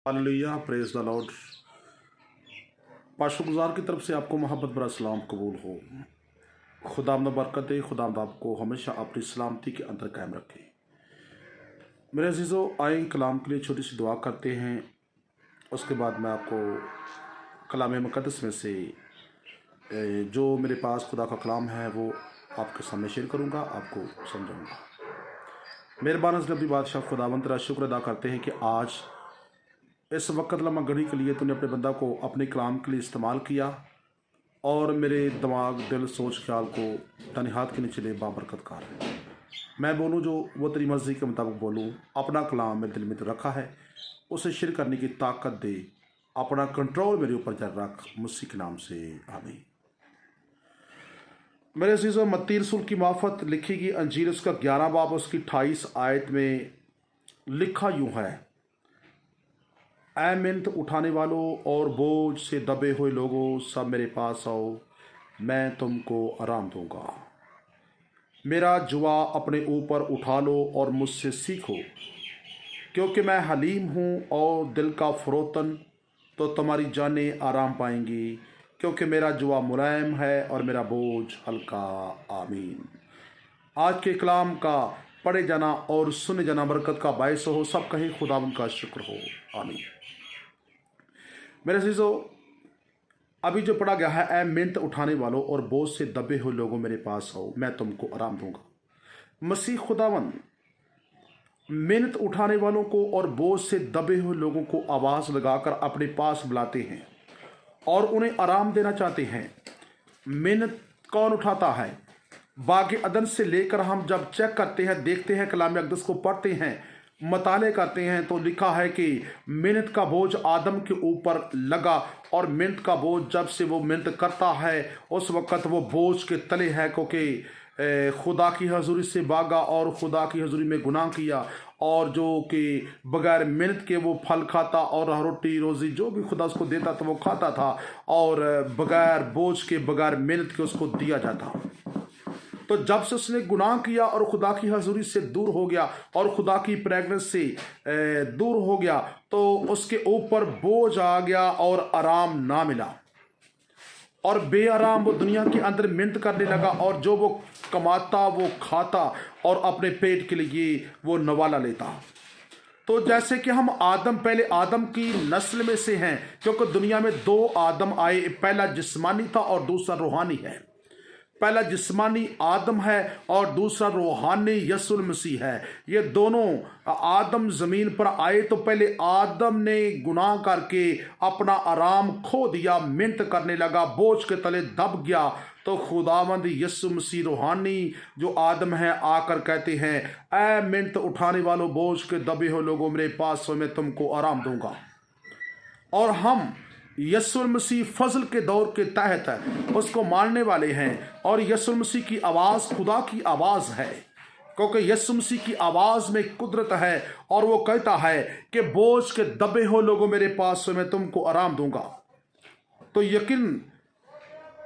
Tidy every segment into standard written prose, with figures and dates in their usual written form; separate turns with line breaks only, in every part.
Hallelujah, praise the lord. पाशुगुजार की तरफ से आपको मोहब्बत भरा सलाम कबूल हो। खुदावंद बरकत दे, खुदावंद आपको हमेशा अपनी सलामती के अंदर कायम रखे। मेरे अजीज़ों, आए कलाम के लिए छोटी सी दुआ करते हैं। उसके बाद मैं आपको कलाम मुक़द्दस में से जो मेरे पास खुदा का कलाम है वो आपके सामने शेयर करूँगा, आपको समझाऊँगा। मेहरबान नबी बादशाह खुदावंद तेरा शुक्र अदा करते हैं कि आज इस वक्त लम्हा घड़ी के लिए तूने अपने बंदा को अपने कलाम के लिए इस्तेमाल किया और मेरे दिमाग, दिल, सोच, ख्याल को तने हाथ के नीचे ले बाबरकत कर। मैं बोलूँ जो वो तेरी मर्ज़ी के मुताबिक बोलूँ। अपना कलाम मेरे दिल में तो रखा है, उसे शेयर करने की ताकत दे। अपना कंट्रोल मेरे ऊपर जर रख, मसीह के नाम से आमीन। मेरे अज़ीज़ों, मत्ती रसूल की मार्फत लिखी गई अंजील उसका 11 बाब उसकी 28 आयत में लिखा यूँ है, ऐ मिन्नत उठाने वालों और बोझ से दबे हुए लोगों, सब मेरे पास आओ, मैं तुमको आराम दूंगा। मेरा जुआ अपने ऊपर उठा लो और मुझसे सीखो, क्योंकि मैं हलीम हूँ और दिल का फ़रोतन, तो तुम्हारी जानें आराम पाएंगी, क्योंकि मेरा जुआ मुलायम है और मेरा बोझ हल्का। आमीन। आज के कलाम का पढ़े जाना और सुने जाना बरकत का बायस हो। सब कहीं खुदावंद का शुक्र हो। आमीन। मेरे अज़ीज़ों, अभी जो पढ़ा गया है, ऐ मिन्नत उठाने वालों और बोझ से दबे हुए लोगों मेरे पास आओ, मैं तुमको आराम दूंगा। मसीह खुदावंद मिन्नत उठाने वालों को और बोझ से दबे हुए लोगों को आवाज़ लगाकर अपने पास बुलाते हैं और उन्हें आराम देना चाहते हैं। मिन्नत कौन उठाता है? बाग़ अदन से लेकर हम जब चेक करते हैं, देखते हैं, कलाम अक़दस को पढ़ते हैं, मताले करते हैं, तो लिखा है कि मिन्नत का बोझ आदम के ऊपर लगा और मिन्नत का बोझ जब से वो मिन्नत करता है उस वक़्त वो बोझ के तले है, क्योंकि खुदा की हजूरी से भागा और खुदा की हजूरी में गुनाह किया, और जो कि बगैर मिन्नत के वो फल खाता और रोटी रोज़ी जो भी खुदा उसको देता था वो खाता था, और बगैर बोझ के, बगैर मिन्नत के उसको दिया जाता। तो जब से उसने गुनाह किया और खुदा की हजूरी से दूर हो गया और खुदा की प्रेगनेंस से दूर हो गया, तो उसके ऊपर बोझ आ गया और आराम ना मिला और बेआराम वो दुनिया के अंदर मिन्नत करने लगा, और जो वो कमाता वो खाता और अपने पेट के लिए वो नवाला लेता। तो जैसे कि हम पहले आदम की नस्ल में से हैं, क्योंकि दुनिया में 2 आदम आए, पहला जिस्मानी था और दूसरा रूहानी है। पहला जिस्मानी आदम है और दूसरा रूहानी यीशु मसीह है। ये दोनों आदम ज़मीन पर आए तो पहले आदम ने गुनाह करके अपना आराम खो दिया, मिन्नत करने लगा, बोझ के तले दब गया। तो खुदावंद यीशु मसीह रूहानी जो आदम है आकर कहते हैं, ऐ मिन्नत उठाने वालों, बोझ के दबे हो लोगों, मेरे पास मैं तुमको आराम दूंगा। और हम यीशु मसीह फजल के दौर के तहत उसको मानने वाले हैं, और यीशु मसीह की आवाज़ खुदा की आवाज़ है, क्योंकि यीशु मसीह की आवाज़ में कुदरत है, और वो कहता है कि बोझ के दबे हो लोगों, मेरे पास मैं तुमको आराम दूंगा। तो यकीन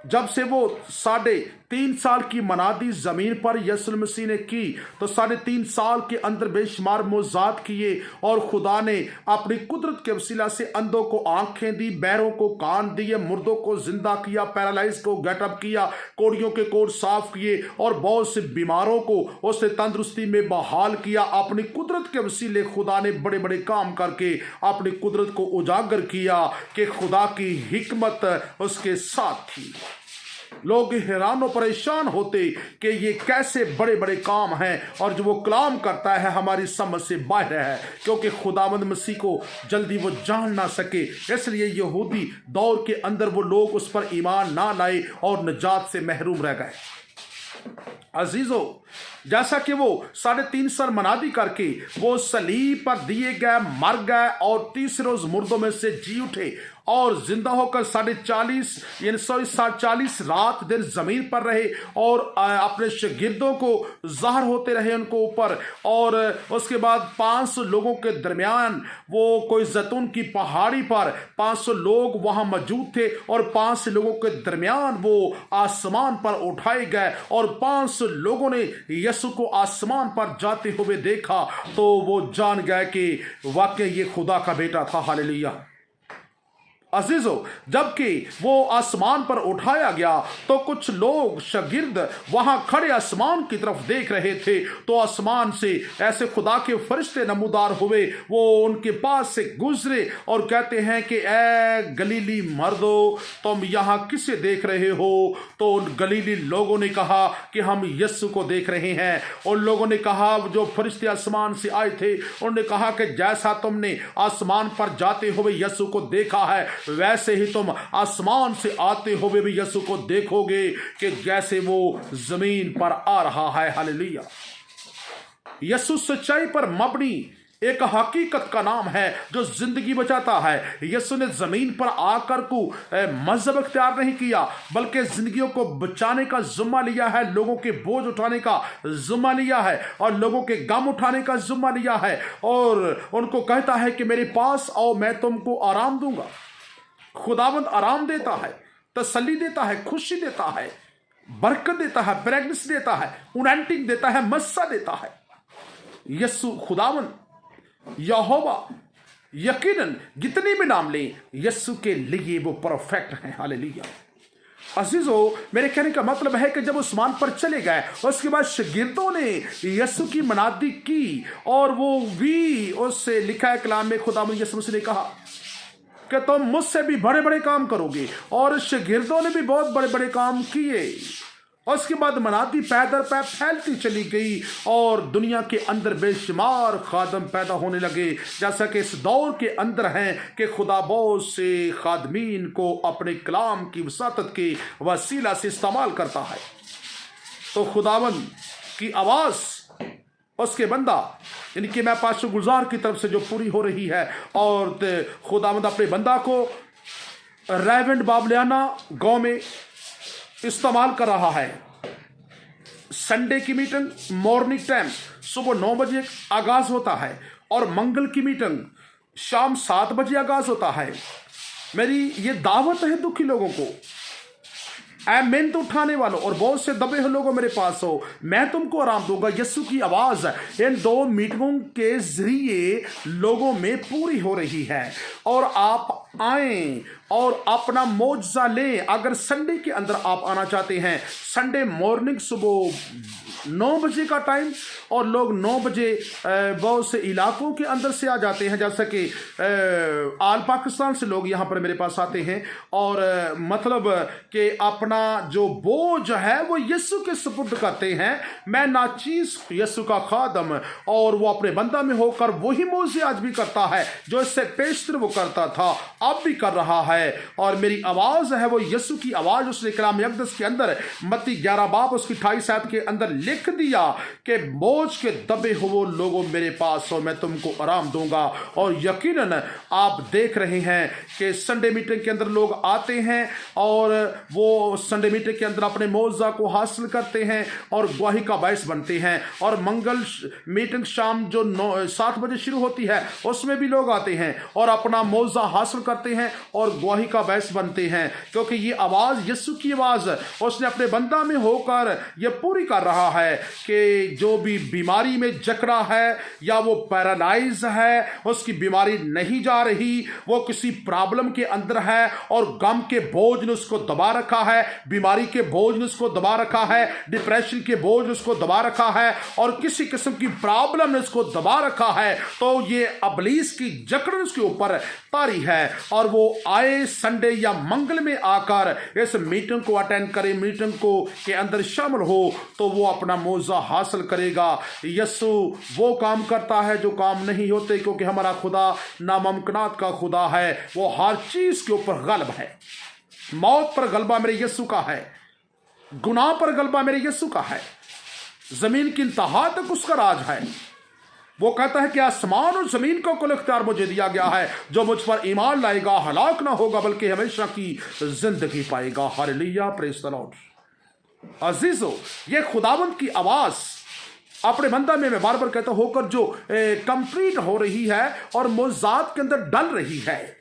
जब से वो 3.5 साल की मनादी ज़मीन पर यीशु मसीह ने की, तो 3.5 साल के अंदर बेशुमार मोज़ात किए, और खुदा ने अपनी कुदरत के वसीला से अंधों को आंखें दी, बैरों को कान दिए, मुर्दों को जिंदा किया, पैरालाइज को गेटअप किया, कोड़ियों के कोड़ साफ किए, और बहुत से बीमारों को उसने तंदुरुस्ती में बहाल किया। अपनी कुदरत के वसीले खुदा ने बड़े बड़े काम करके अपनी कुदरत को उजागर किया कि खुदा की हिकमत उसके साथ थी। लोग हैरान और परेशान होते कि ये कैसे बड़े बड़े काम हैं, और जो वो कलाम करता है हमारी समझ से बाहर है, क्योंकि खुदावंद मसीह को जल्दी वो जान ना सके, इसलिए यहूदी दौर के अंदर वो लोग उस पर ईमान ना लाए और निजात से महरूम रह गए। अजीजों, जैसा कि वो 3.5 साल मनादी करके वो सलीब पर दिए गए, मर गए, और तीसरे रोज मुर्दों में से जी उठे और जिंदा होकर 40 रात दिन जमीन पर रहे, और अपने शागिर्दों को ज़ाहिर होते रहे उनको ऊपर। और उसके बाद 500 लोगों के दरमियान वो कोई जैतून की पहाड़ी पर 500 लोग वहां मौजूद थे, और 500 लोगों के दरमियान वो आसमान पर उठाए गए, और 500 उस लोगों ने यीशु को आसमान पर जाते हुए देखा तो वो जान गए कि वाकई ये खुदा का बेटा था। हालेलुया। अजीजों, जबकि वो आसमान पर उठाया गया तो कुछ लोग शागिर्द वहां खड़े आसमान की तरफ देख रहे थे। तो आसमान से ऐसे खुदा के फरिश्ते नमूदार हुए, वो उनके पास से गुजरे और कहते हैं कि ए गलीली मर्दो, तुम यहाँ किसे देख रहे हो? तो उन गलीली लोगों ने कहा कि हम यीशु को देख रहे हैं। उन लोगों ने कहा, जो फरिश्ते आसमान से आए थे, उन्होंने कहा कि जैसा तुमने आसमान पर जाते हुए यीशु को देखा है, वैसे ही तुम आसमान से आते हुए भी यीशु को देखोगे कि जैसे वो जमीन पर आ रहा है। हालेलुया। यीशु सच्चाई पर मबनी एक हकीकत का नाम है जो जिंदगी बचाता है। यीशु ने जमीन पर आकर को मजहब इख्तियार नहीं किया, बल्कि जिंदगियों को बचाने का जिम्मा लिया है, लोगों के बोझ उठाने का जिम्मा लिया है और लोगों के गम उठाने का जिम्मा लिया है। और उनको कहता है कि मेरे पास आओ, मैं तुमको आराम दूंगा। खुदावंद आराम देता है, तसल्ली देता है, खुशी देता है, बरकत देता है, प्रेगनेंस देता है, उनांटिंग देता है, मस्सा देता है। यीशु खुदावंद यहोवा, यकीनन जितनी भी नाम लें, यीशु के लिए वो परफेक्ट है। हालेलुया। अजीजों, मेरे कहने का मतलब है कि जब उस्मान पर चले गए, उसके बाद शागिर्दों ने यीशु की मनादी की और वो भी उससे लिखा है कलाम में, खुदावंद यीशु मसीह ने कहा कि तुम मुझसे भी बड़े बड़े काम करोगे। और शागिर्दों ने भी बहुत बड़े बड़े काम किए। उसके बाद मनादी पैदर पै फैलती चली गई और दुनिया के अंदर बेशुमार खादम पैदा होने लगे, जैसा कि इस दौर के अंदर हैं कि खुदा बहुत से खादमीन को अपने कलाम की वसातत के वसीला से इस्तेमाल करता है। तो खुदावन की आवाज़ उसके बंदा, इनकी मैं पाशो गुजार की तरफ से जो पूरी हो रही है, और खुदावंद अपने बंदा को रेवेंड बाबलियाना गांव में इस्तेमाल कर रहा है। संडे की मीटिंग मॉर्निंग टाइम सुबह 9 बजे आगाज होता है और मंगल की मीटिंग शाम 7 बजे आगाज होता है। मेरी ये दावत है दुखी लोगों को, मेहनत उठाने वालों और बहुत से दबे हुए लोगों मेरे पास हो, मैं तुमको आराम दूंगा। यीशु की आवाज इन 2 मीटिंगों के जरिए लोगों में पूरी हो रही है। और आप आए और अपना मौजज़ा लें। अगर संडे के अंदर आप आना चाहते हैं, संडे मॉर्निंग सुबह 9 बजे का टाइम, और लोग 9 बजे बहुत से इलाकों के अंदर से आ जाते हैं, जैसा कि आल पाकिस्तान से लोग यहाँ पर मेरे पास आते हैं और मतलब कि अपना जो बोझ है वो यीशु के सुपुर्द करते हैं। मैं नाचीज यीशु का खादम, और वो अपने बंदा में होकर वही मौजे आज भी करता है जो इससे पेशतर वो करता था, अब भी कर रहा है। और मेरी आवाज है वो यीशु की आवाज। उसने कलाम अक़दस के अंदर मत्ती 11 बाब उसकी 28 आयत के अंदर लिख दिया कि बोझ के दबे हुए लोगों मेरे पास हो, मैं तुमको आराम दूंगा। और यकीनन आप देख रहे हैं कि संडे मीटिंग के अंदर लोग आते हैं और वो संडे मीटिंग के अंदर अपने मौजा को हासिल करते हैं और गवाही का बायस बनते हैं। और मंगल मीटिंग शाम जो 7 बजे शुरू होती है उसमें भी लोग आते हैं और अपना मौजा हासिल करते हैं और गवाही का बायस बनते हैं, क्योंकि ये आवाज यीशु की आवाज उसने अपने बंदा में होकर ये पूरी कर रहा है कि जो भी बीमारी में जकड़ा है या वो पैरालाइज है, उसकी बीमारी नहीं जा रही, वो किसी प्रॉब्लम के अंदर है और गम के बोझ ने उसको दबा रखा है, बीमारी के बोझ ने उसको दबा रखा है, डिप्रेशन के बोझ ने उसको दबा रखा है और किसी किस्म की प्रॉब्लम ने उसको दबा रखा है, तो ये अबलीस की जकड़ उसके ऊपर तारी है। और वो आए संडे या मंगल में आकर इस मीटिंग को अटेंड करे, मीटिंग को के अंदर शामिल हो, तो वो अपना मौजा हासिल करेगा। यीशु वो काम करता है जो काम नहीं होते, क्योंकि हमारा खुदा नामुमकिनात का खुदा है। वो हर चीज के ऊपर गलब है। मौत पर गलबा मेरे यीशु का है, गुनाह पर गलबा मेरे यीशु का है, जमीन की इंतहा तक उसका राज है। वो कहता है कि आसमान और जमीन का कुल इख्तियार मुझे दिया गया है, जो मुझ पर ईमान लाएगा हलाक ना होगा बल्कि हमेशा की जिंदगी पाएगा। Hallelujah, praise the lord. अजीजों, ये खुदावंद की आवाज अपने बंदा में मैं बार बार कहता होकर जो कंप्लीट हो रही है और मौजात के अंदर डल रही है।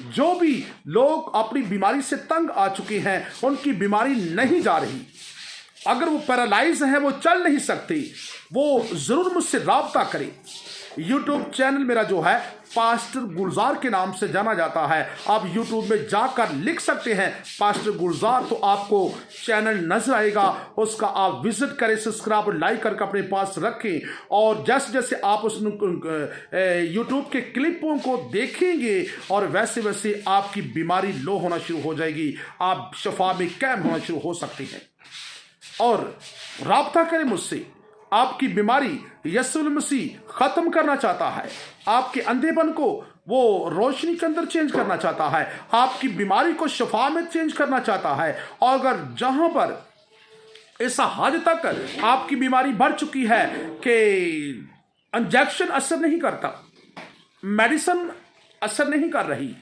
जो भी लोग अपनी बीमारी से तंग आ चुके हैं, उनकी बीमारी नहीं जा रही, अगर वो पैरालाइज है, वो चल नहीं सकती, वो जरूर मुझसे राब्ता करे। यूट्यूब चैनल मेरा जो है पास्टर गुलजार के नाम से जाना जाता है। आप यूट्यूब में जाकर लिख सकते हैं पास्टर गुलजार, तो आपको चैनल नजर आएगा, उसका आप विजिट करें, सब्सक्राइब और लाइक करके अपने पास रखें। और जैसे जैसे आप उस यूट्यूब के क्लिपों को देखेंगे और वैसे वैसे आपकी बीमारी लो होना शुरू हो जाएगी, आप शफा में कैम होना शुरू हो सकती हैं। और राब्ता करें मुझसे। आपकी बीमारी यीशु मसीह खत्म करना चाहता है। आपके अंधेपन को वो रोशनी के अंदर चेंज करना चाहता है। आपकी बीमारी को शफा में चेंज करना चाहता है। और अगर जहां पर ऐसा हद तक आपकी बीमारी बढ़ चुकी है कि इंजेक्शन असर नहीं करता, मेडिसिन असर नहीं कर रही,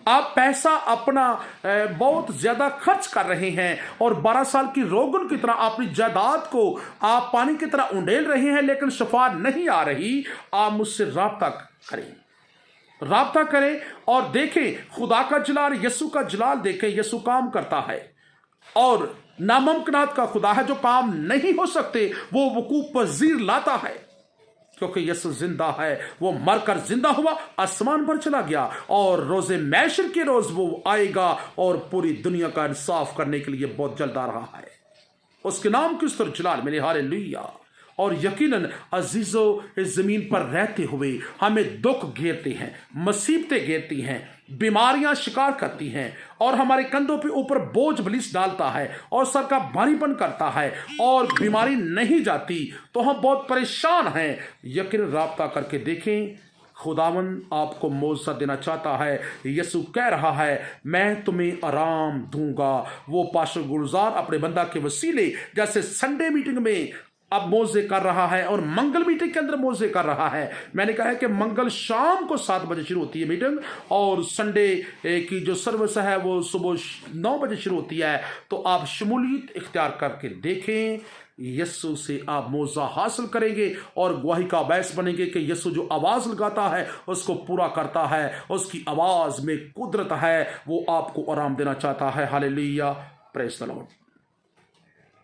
आप पैसा अपना बहुत ज्यादा खर्च कर रहे हैं और 12 साल की रोगन की तरह अपनी जायदाद को आप पानी की तरह उंडेल रहे हैं, लेकिन शफा नहीं आ रही, आप मुझसे राब्ता करें। राब्ता करें और देखें खुदा का जलाल, यीशु का जलाल देखें। यीशु काम करता है और नामुमकिनात का खुदा है। जो काम नहीं हो सकते वो वकूफ पजीर लाता है, क्योंकि यीशु जिंदा है। वो मरकर जिंदा हुआ, आसमान पर चला गया और रोजे मैशर के रोज वो आएगा और पूरी दुनिया का इंसाफ करने के लिए बहुत जल्द आ रहा है। उसके नाम की स्तुति जलाल मेरे हालेलुया। और यकीनन अजीजों, इस जमीन पर रहते हुए हमें दुख घेरते हैं, मुसीबतें घेरती हैं, बीमारियां शिकार करती हैं और हमारे कंधों पे ऊपर बोझ बलिस डालता है और सर का भारीपन करता है और बीमारी नहीं जाती, तो हम बहुत परेशान हैं। यकीन राब्ता करके देखें, खुदावन आपको मौजज़ा देना चाहता है। यीशु कह रहा है मैं तुम्हें आराम दूंगा। वो पास्टर गुलजार अपने बंदा के वसीले जैसे संडे मीटिंग में अब मौजे कर रहा है और मंगल मीटिंग के अंदर मौजे कर रहा है। मैंने कहा है कि मंगल शाम को 7 बजे शुरू होती है मीटिंग और संडे की जो सर्विस है वो सुबह 9 बजे शुरू होती है। तो आप शमूलियत इख्तियार करके देखें, यीशु से आप मौजा हासिल करेंगे और गवाही का बायस बनेंगे कि यीशु जो आवाज़ लगाता है उसको पूरा करता है, उसकी आवाज़ में कुदरत है, वो आपको आराम देना चाहता है। Hallelujah, praise the Lord.